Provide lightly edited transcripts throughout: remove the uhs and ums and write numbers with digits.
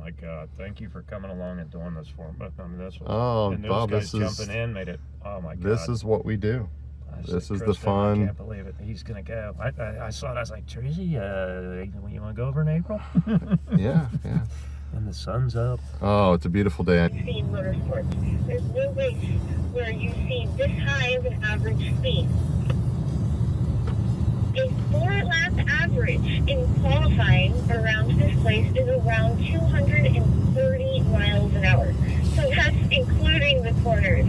my God! Thank you for coming along and doing this for me. I mean, this was, Oh, and those Bob, guys this is jumping in made it. Oh my God! This is what we do. This is the Kristen, fun. I can't believe it. He's gonna go. I saw it. I was like, Tracy, you want to go over in April? Yeah, yeah. And the sun's up. Oh, it's a beautiful day. Speed motorsports. There's no race where you see this high of an average speed. A 4-lap average in qualifying around this place is around 230 miles an hour. So that's including the corners.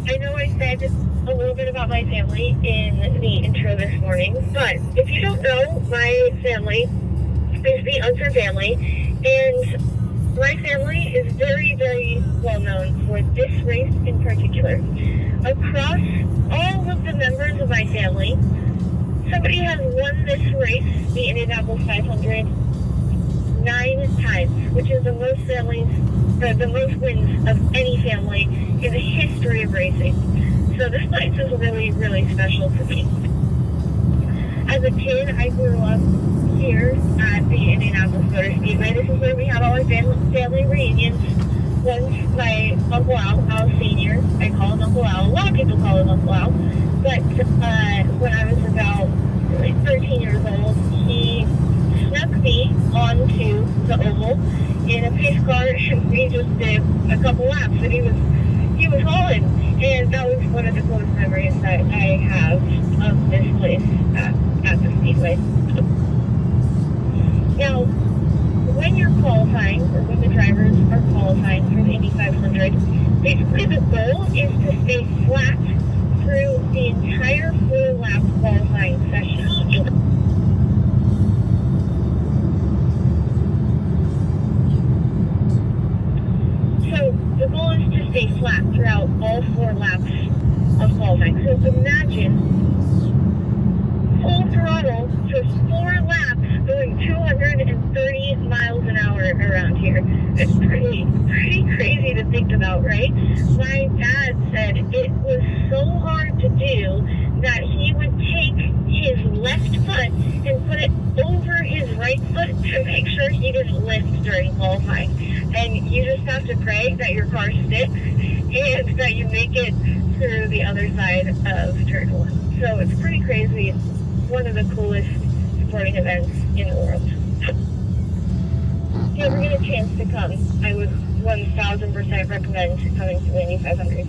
I know I said a little bit about my family in the intro this morning, but if you don't know, my family is the Unser family, and my family is very, very well known for this race in particular. Across all of the members of my family, somebody has won this race, the Indianapolis 500, 9 times, which is the most the most wins of any family in the history of racing. So this place is really, really special to me. As a kid, I grew up here at the Indianapolis Motor Speedway. This is where we had all our family reunions. Once my Uncle Al Sr., I call him Uncle Al. A lot of people call him Uncle Al. But when I was about 13 years old, he snuck me onto the oval in a pace car, and we just did a couple laps, and he was hauling. And that was one of the coolest memories that I have of this place at the Speedway. Now, when you're qualifying, or when the drivers are qualifying for the Indy 500, basically the goal is to stay flat through the entire 4-lap qualifying session. So the goal is to stay flat throughout all 4 laps of qualifying. So imagine full throttle for 4 laps going 230 miles an hour around here. It's pretty crazy to think about, right? My dad said it was so hard to do that he would take his left foot and put it over his right foot to make sure he didn't lift during qualifying. And you just have to pray that your car sticks and that you make it through the other side of turn 1. So it's pretty crazy. It's one of the coolest sporting events in the world. If you ever get a chance to come, I would 1000% recommend coming to the Indy 500.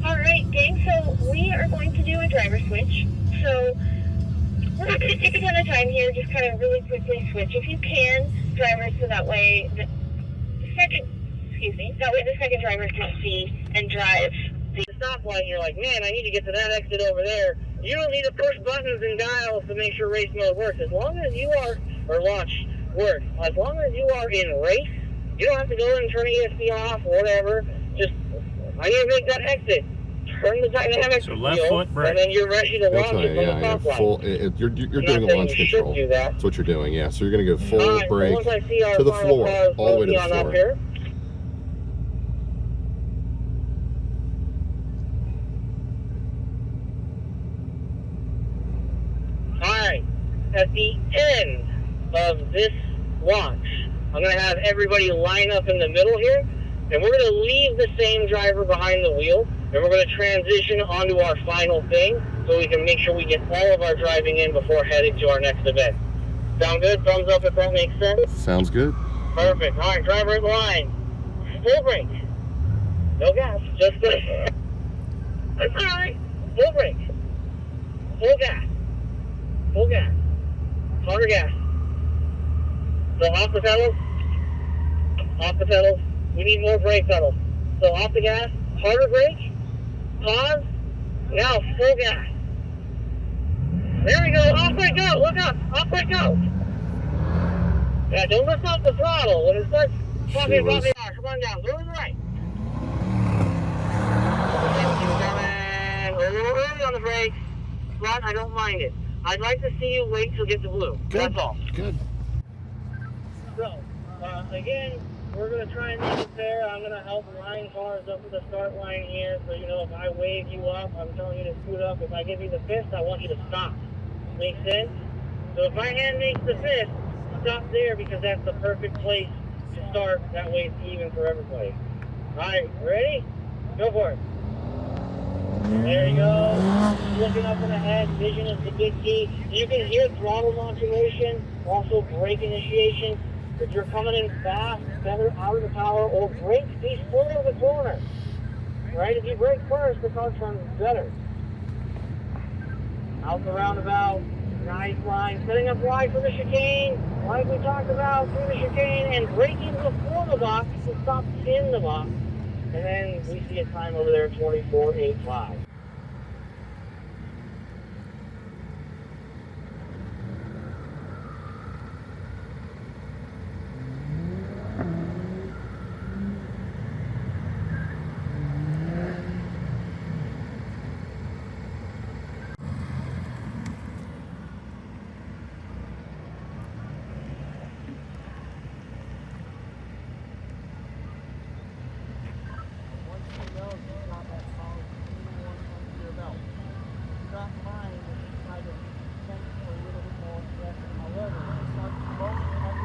Alright, gang, so we are going to do a driver switch. So we're not going to take a ton of time here, just kind of really quickly switch. If you can, drivers, so that way the second driver can see and drive the stoplight. You're like, man, I need to get to that exit over there. You don't need to push buttons and dials to make sure race mode works. As long as you are, or launch works, as long as you are in race, you don't have to go in and turn the ESP off or whatever. Just, I need to make that exit. Turn the dynamic So left foot brake. and then you're ready to launch it from the stoplight. Full, you're doing a launch control. Do that. That's what you're doing, yeah. So you're going to go full Right, brake so once I see our to the final floor, cars all the way to the on up floor. here. Alright, at the end of this launch, I'm going to have everybody line up in the middle here, and we're going to leave the same driver behind the wheel, and we're going to transition onto our final thing so we can make sure we get all of our driving in before heading to our next event. Sound good? Thumbs up if that makes sense? Sounds good. Perfect. Alright, driver in line. Full brake. No gas, just this. That's alright. Full brake. Full gas. Full gas. Harder gas. So off the pedals. Off the pedals. We need more brake pedals. So off the gas. Harder brake. Pause. Now full gas. There we go. Off brake go. Look up. Off brake go. Yeah, don't lift off the throttle. When it starts talking about the car, come on down. Go to the right. We're a little early on the brakes, but I don't mind it. I'd like to see you wait till get to blue. Good. That's all. Good. So, again, we're going to try and make it fair. I'm going to help line cars up to the start line here. So, you know, if I wave you up, I'm telling you to scoot up. If I give you the fist, I want you to stop. Make sense? So if my hand makes the fifth, stop there because that's the perfect place to start. That way it's even for everybody. Alright, ready? Go for it. There you go. Looking up and ahead. Vision is the big key. You can hear throttle modulation, also brake initiation. If you're coming in fast, better out of the power, or brake before the corner. Right? If you brake first, the car turns better. Out the roundabout. Nice line. Setting up wide for the chicane. Like we talked about, through the chicane, and braking before the box to stop in the box. And then we see a time over there, 24.85.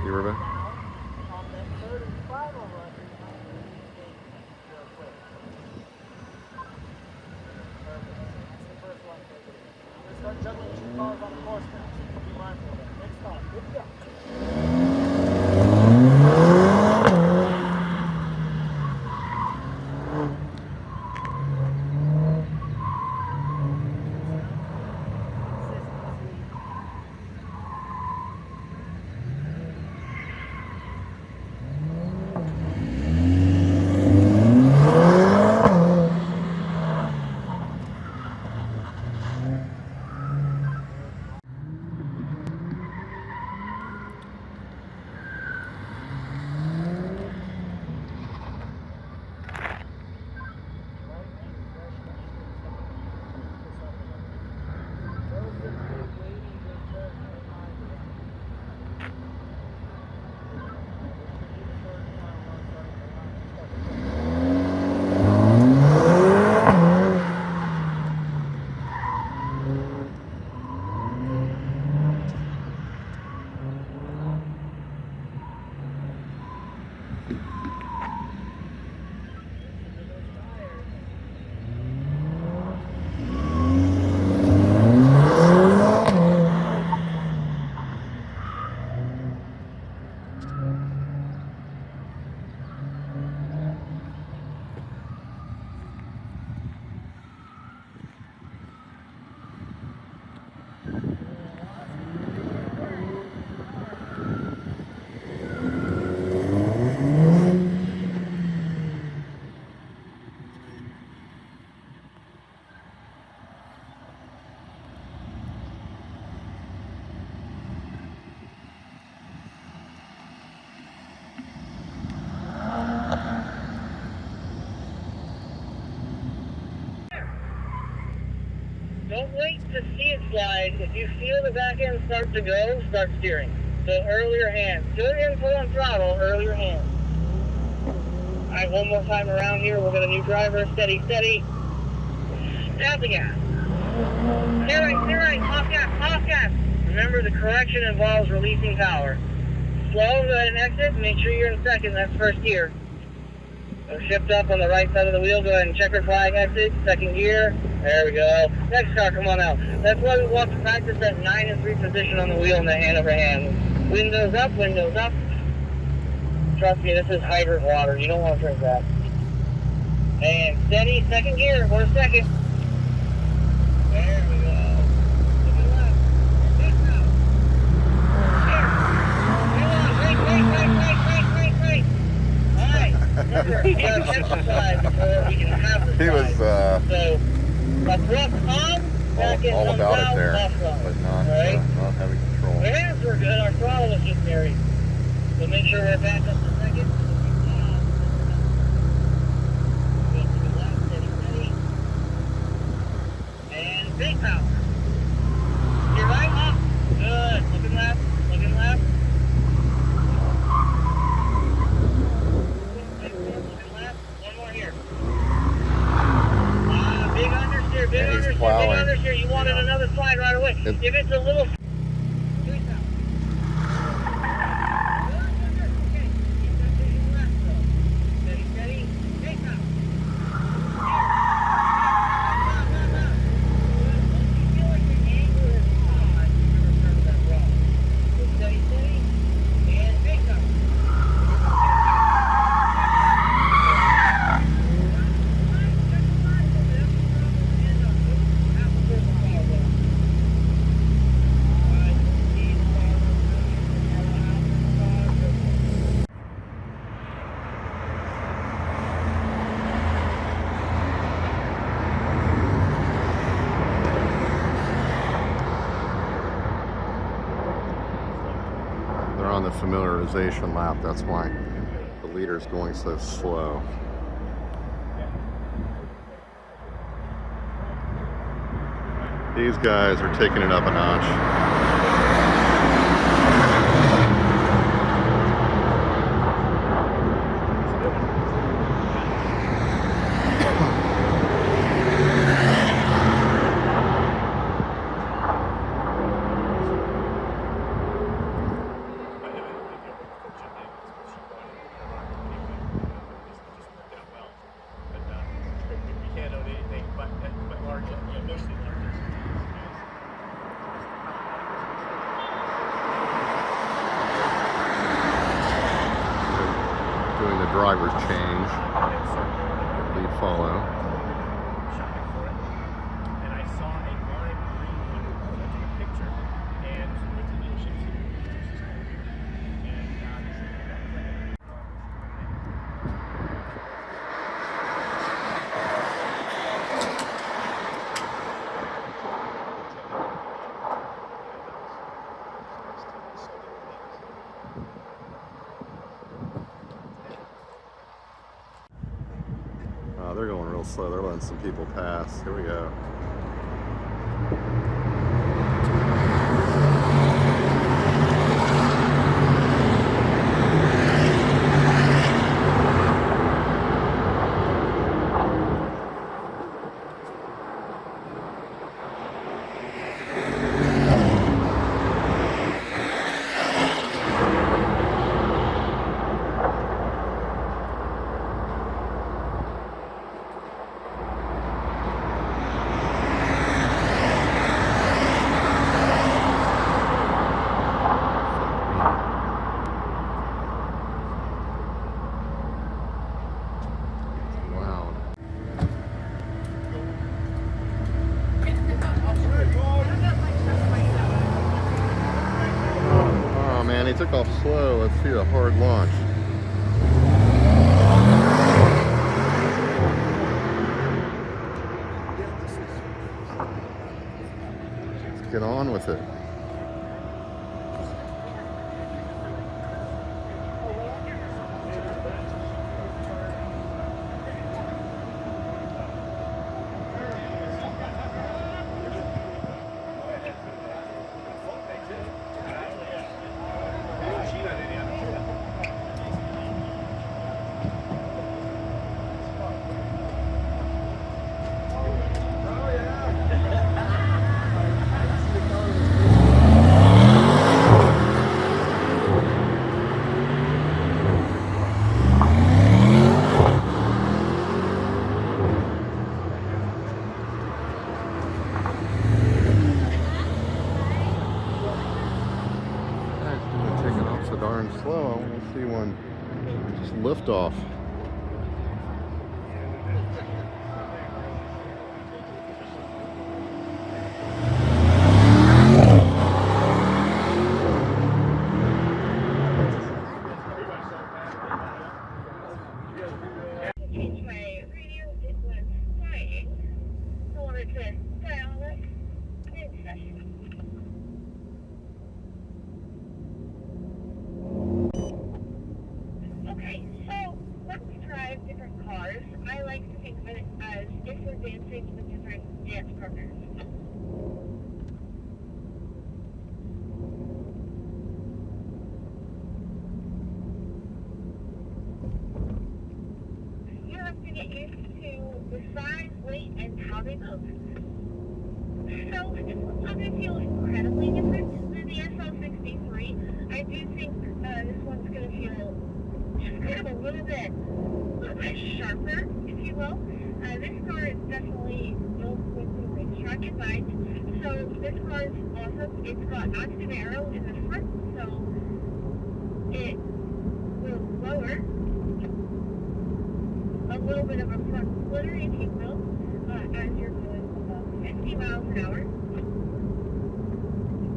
You were back? Start juggling two cars on the course now, so be mindful of that. Next stop, good to go. Don't wait to see it slide. If you feel the back end start to go, start steering. So earlier hand. Good input on throttle, earlier hand. Alright, one more time around here. We'll get a new driver. Steady, steady. Tap the gas. Clear right, off gas. Remember, the correction involves releasing power. Slow, go ahead and exit. Make sure you're in second. That's first gear. So shift up on the right side of the wheel. Go ahead and checker flag exit. Second gear. There we go. Next car, come on out. That's why we want to practice that 9 and 3 position on the wheel and the hand over hand. Windows up, windows up. Trust me, this is hydrant water. You don't want to drink that. And steady, second gear, 1 second. There we go. Look at left. This now. Here. Brake. Alright. Remember, we gotta exercise before we can have the He was, So, my thrust on, back in, all comes about out, it there, left on. but not, Alright? not having control. The hands were good, our throttle was just buried. So make sure we're back up to second. Go to the left, steady. And big power. You're right, up. Good. Looking left. Looking left. One more here. Big understeer, big Yeah, he's understeer, plowing. big understeer. You wanted another slide right away. If it's a little... They're on the familiarization lap. That's why the leader's going so slow. These guys are taking it up a notch. Doing the driver's change, lead follow. And I saw a lime green one, so I took a picture and looked at the issues They're going real slow. They're letting some people pass. Here we go. He took off slow. Let's see the hard launch. Let's get on with it. Darn slow. I want to see one just lift off. Change my radio. It was dying. I wanted to dial it in session. Okay, so let's drive different cars. I like to think of it as if we're dancing with different dance partners. You have to get used to the size, weight, and how they move. So it's not going to feel incredibly different than the SL63. I do think this one's going to feel just kind of a little bit sharper, if you will. This car is definitely built with the racetrack in mind. So this car is awesome. It's got notched and arrow in the front, so it will lower a little bit of a front splitter, if you will, as you're going about 50 miles an hour.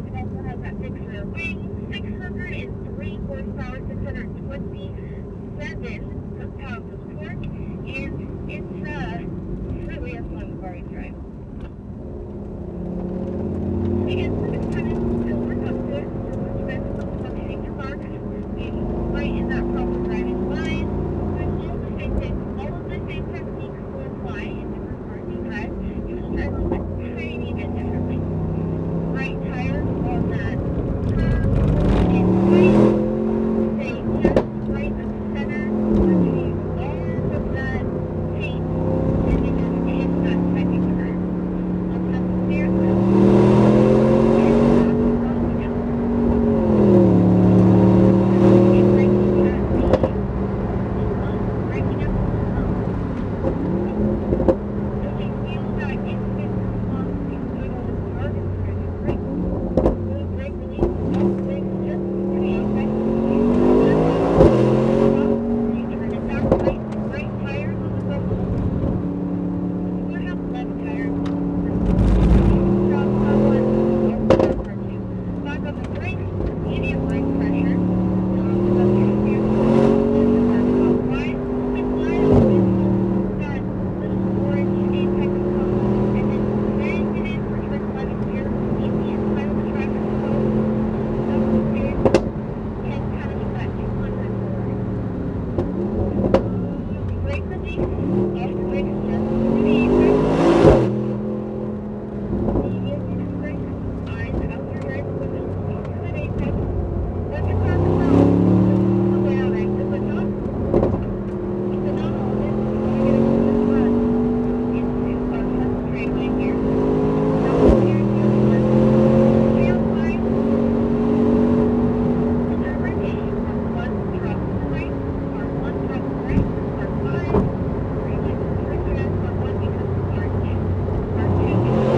It also has that fixed rear wing, 603 horsepower, 627 pounds of torque, and it's really a fun car to drive. And this kind of still work up to it, so much better than functioning your car. Brakes, medium brake pressure. Up your steering wheel, wide, open wide open. Got little orange apex cone, and then bang it in for trick level here. Keep the inside of the traffic cone. Double steering, and kind of flat 200 forward. Brake release, off the brakes just over the apex. Medium brake, eyes out your right window, over the apex. Let your car come out. The way out exit, but not. Keep it on all this. You want to get into this run. Into our front straightaway here. Double steering wheel one. Tail line. Interpretation. Part 1, drop to the right. Part 1, drop to the right. Part 5. Realize the trigger as part 1 becomes part 2. Part 2 becomes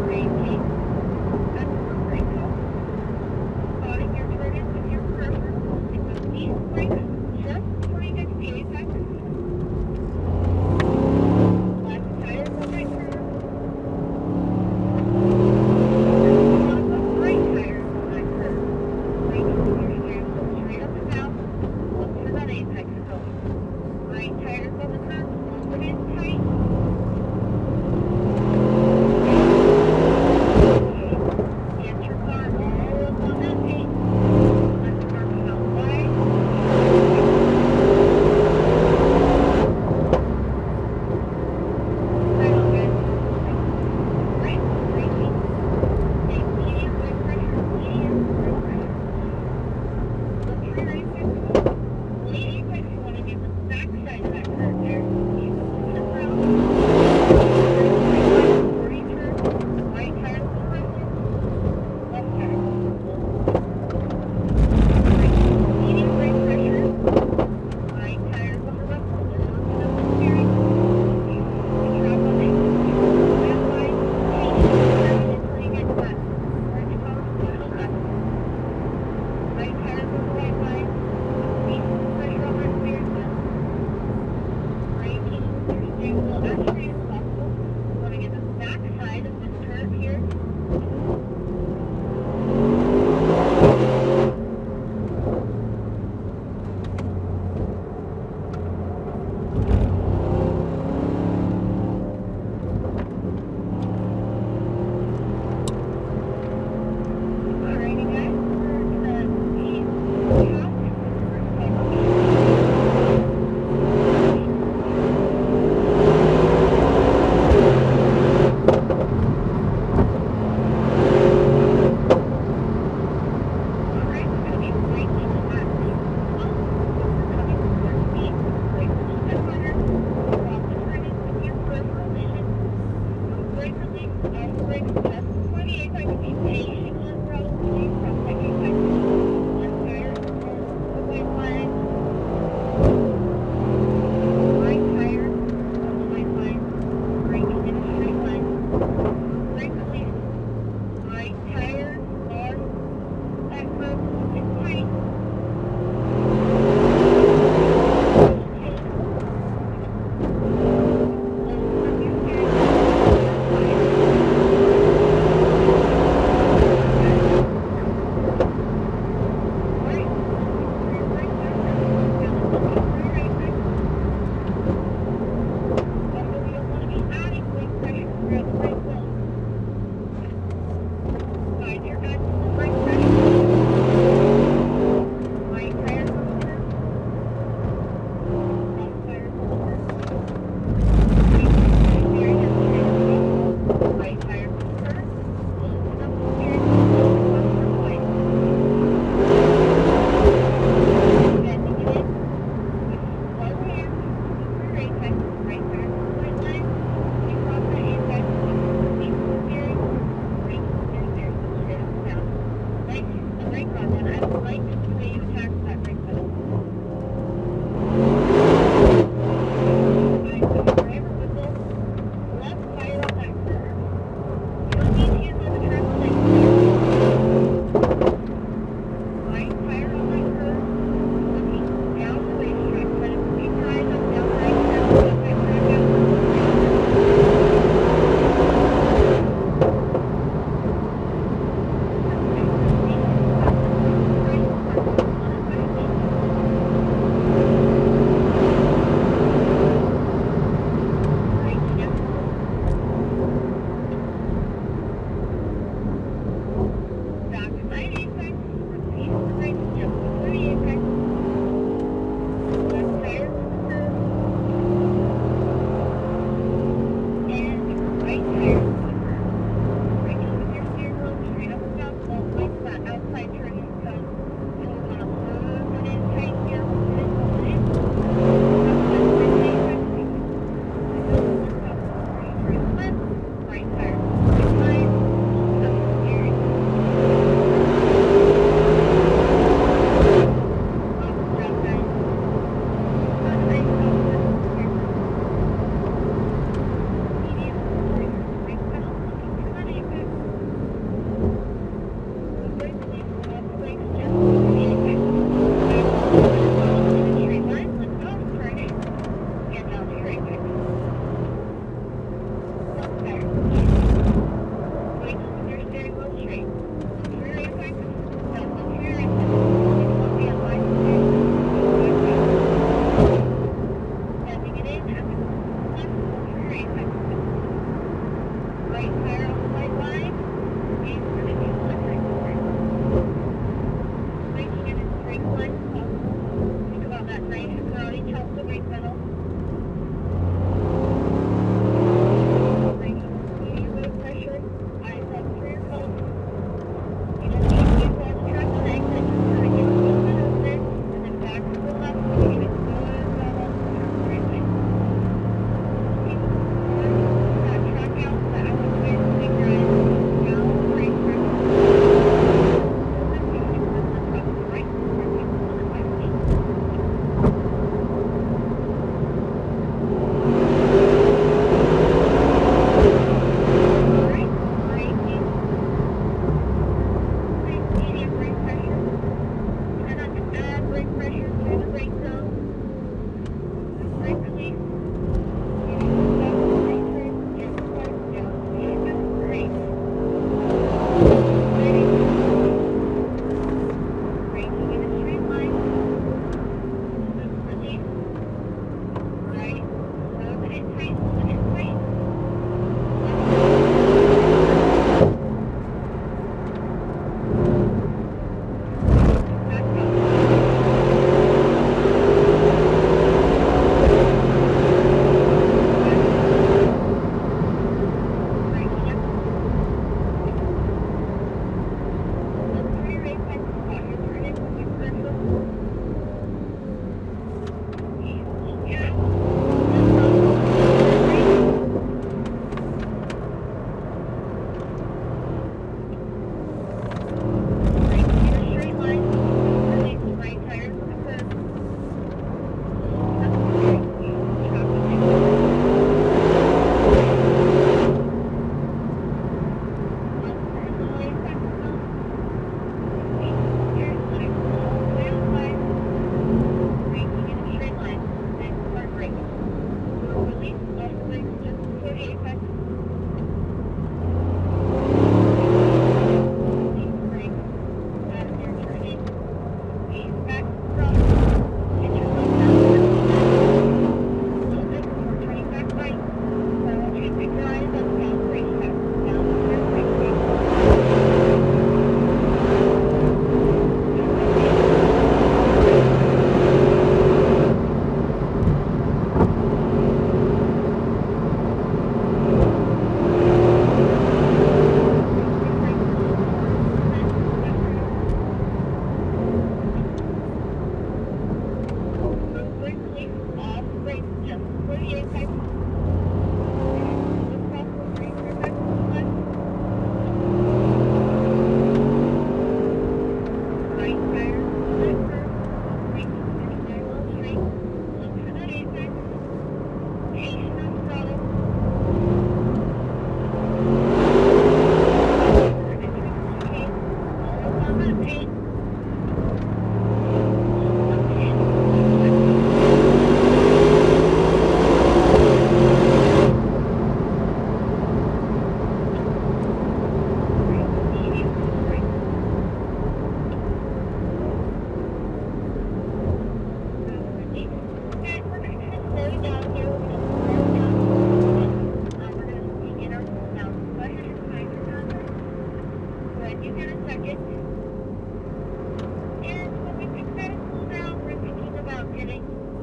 braking. That's for brake cone. Spotting your turn-ins with your peripheral. Because these brakes just before you get to the apex. Left tires on right curve. On the right tires on that curve. Braking with your steering wheel straight up and down. Look for that apex cone. Right tires on the curve. Open in tight. Get your car all up on that paint. Let the car come out wide. Right on, guys. Right, braking. Take medium brake pressure, medium brake pressure. Look for your apex cone. Late apex, you want to get the back side of that curve there. Keep moving around. Right turn, right tire to the left, left tire to the medium brake pressure, right tires on the left, hold it on to the steering. The trap on it, that line, change until you get to that orange cone, go to the left. Right tires on the right line, release the pressure on that steering wheel. Braking with your steering wheel as straight as possible. You want to get the back side of this curve here. Alrighty guys, we're gonna be top. Alright, we're gonna be braking at the well, we're coming towards me. Brake a little bit harder. Drop the turn-ins with your peripheral vision. Brake release, off the brakes just before the apex. Be patient on throttle release from the apex. Left tire on the white line. Right tire on the white line. Braking in a straight line. Brake release. Right tire on that curve. Open tight.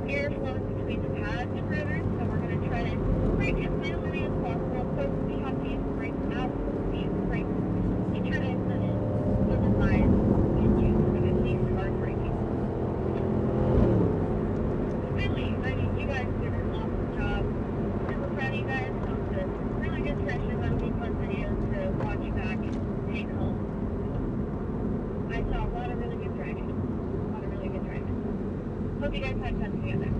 airflow between the pads and rotors, so we're going to try to break as minimally as possible. So we have to you guys had time together.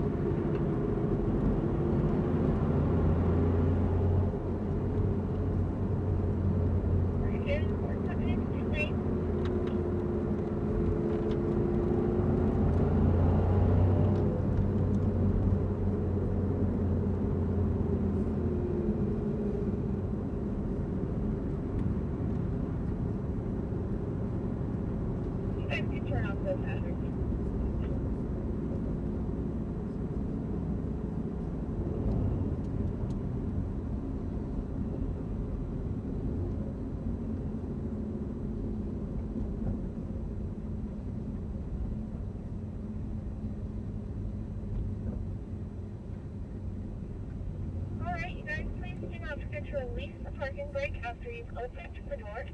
We're coming in too late. You guys can turn off those hazards. Alright, you guys, please do not forget to release the parking brake after you've opened the door.